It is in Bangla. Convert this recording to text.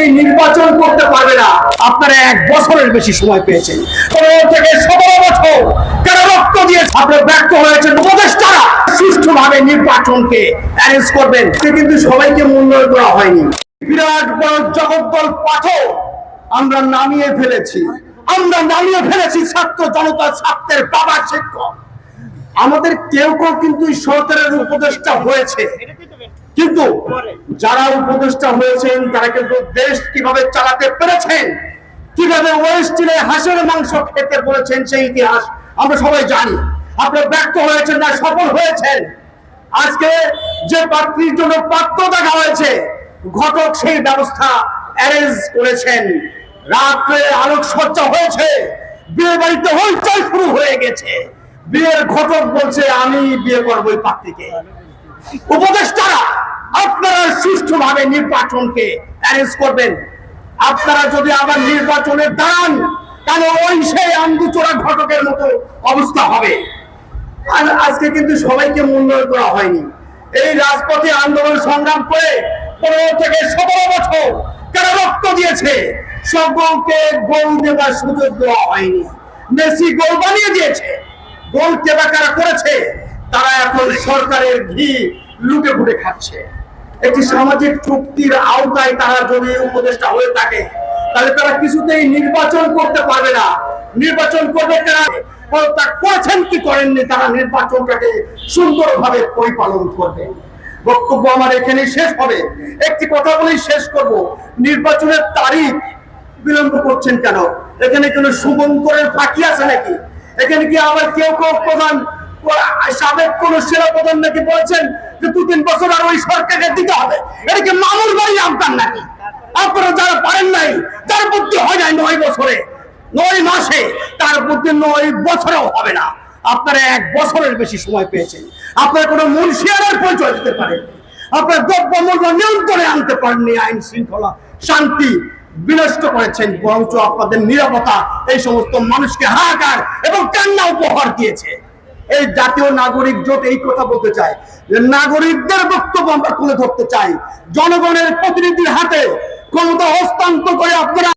কিছুতেই নির্বাচন করতে পারবে না। আপনারা 1 বছরের বেশি সময় পেয়েছেন, 15 থেকে 17 বছর কেন রক্ত দিয়ে আপনারা ব্যর্থ হয়েছেন। উপদেষ্টারা সুষ্ঠুভাবে নির্বাচনকে অ্যারেঞ্জ করবেন, কিন্তু সবাইকে মূল্যায়ন করা হয়নি। বিরাট বড় জগদ্দল পাথর আমরা নামিয়ে ফেলেছি, ছাত্র জনতা, ছাত্রের বাবা, শিক্ষক। আমাদের কেউ কেউ কিন্তু সরকারের উপদেষ্টা হয়েছে, কিন্তু যারা উপদেষ্টা হয়েছেন তারা কিন্তু দেশ কিভাবে চালাতে পেরেছেন, কিভাবে ওয়েস্টিনে হাঁসের মাংস খেতে বলেছেন, সেই ইতিহাস আমরা সবাই জানি। আপনারা ব্যর্থ হয়েছেন না সফল হয়েছেন। আজকে যে পাত্রীর জন্য পাত্র দেখা হয়েছে, ঘটক সেই ব্যবস্থা অ্যারেঞ্জ করেছেন। রাত্রে আলোকসজ্জা হয়েছে, বিয়ে বাড়িতে হইচই শুরু হয়ে গেছে। বিয়ের ঘটক বলছে আমি বিয়ে করবো এই পাত্রীকে। উপদেষ্টারা আপনারা সুষ্ঠুভাবে নির্বাচনকে অ্যারেঞ্জ করবেন। আপনারা যদি আবার নির্বাচনে দাঁড়ান তাহলে ওই সেই আন্দুচোরা ঘটকের মতো অবস্থা হবে। আর আজকে কিন্তু সবাইকে মূল্যায়ন করা হয়নি। এই রাজপথে আন্দোলন সংগ্রাম করে 15 থেকে 17 বছর কারা রক্ত দিয়েছে, সকলকে গোল দেওয়ার সুযোগ দেওয়া হয়নি। মেসি গোল বানিয়ে দিয়েছে, গোল কেবা কারা করেছে, তারা এখন সরকারের ঘি লুটে ফুটে খাচ্ছে। একটি সামাজিক চুক্তির আওতায় তারা যদি উপদেষ্টা হয়ে থাকে তাহলে তারা কিছুতেই নির্বাচন করতে পারবে না। নির্বাচন করবে তারা করেছেন কি করেননি, তারা নির্বাচনটাকে সুন্দরভাবে পরিপালন করবে। বক্তব্য আমার এখানে শেষ হবে। একটি কথা বলেই শেষ করব, নির্বাচনের তারিখ বিলম্ব করছেন কেন? এখানে কোনো শুভঙ্করের ফাঁকি আছে নাকি? এখানে কি আবার কেউ প্রধান সাবেক কোন সেনা প্রধান নাকি বলছেন যে 2-3 বছর আর ওই সরকারকে দিতে হবে? এটা কি মামুর বাড়ি আপনার নাকি? আপনারা যারা পারেন নাই, যার বুদ্ধি হয় নাই 9 বছরে, 9 মাসে, তার বুদ্ধি 9 বছরেও হবে না। আপনারা 1 বছরের বেশি সময় পেয়েছেন। আপনারা কোনো মুনশিয়ানের পরিচয় দিতে পারেন, আপনারা দ্রব্যমূল্য নিয়ন্ত্রণে আনতে পারেননি, আইন শৃঙ্খলা শান্তি বিনষ্ট করেছেন, বরঞ্চ আপনাদের নিরাপত্তা এই সমস্ত মানুষকে হাহাকার এবং কান্না উপহার দিয়েছে। এই জাতীয় নাগরিক জোট এই কথা বলতে চায় যে নাগরিকদের বক্তব্য আমরা তুলে ধরতে চাই, জনগণের প্রতিনিধির হাতে ক্ষমতা হস্তান্তর করে আপনারা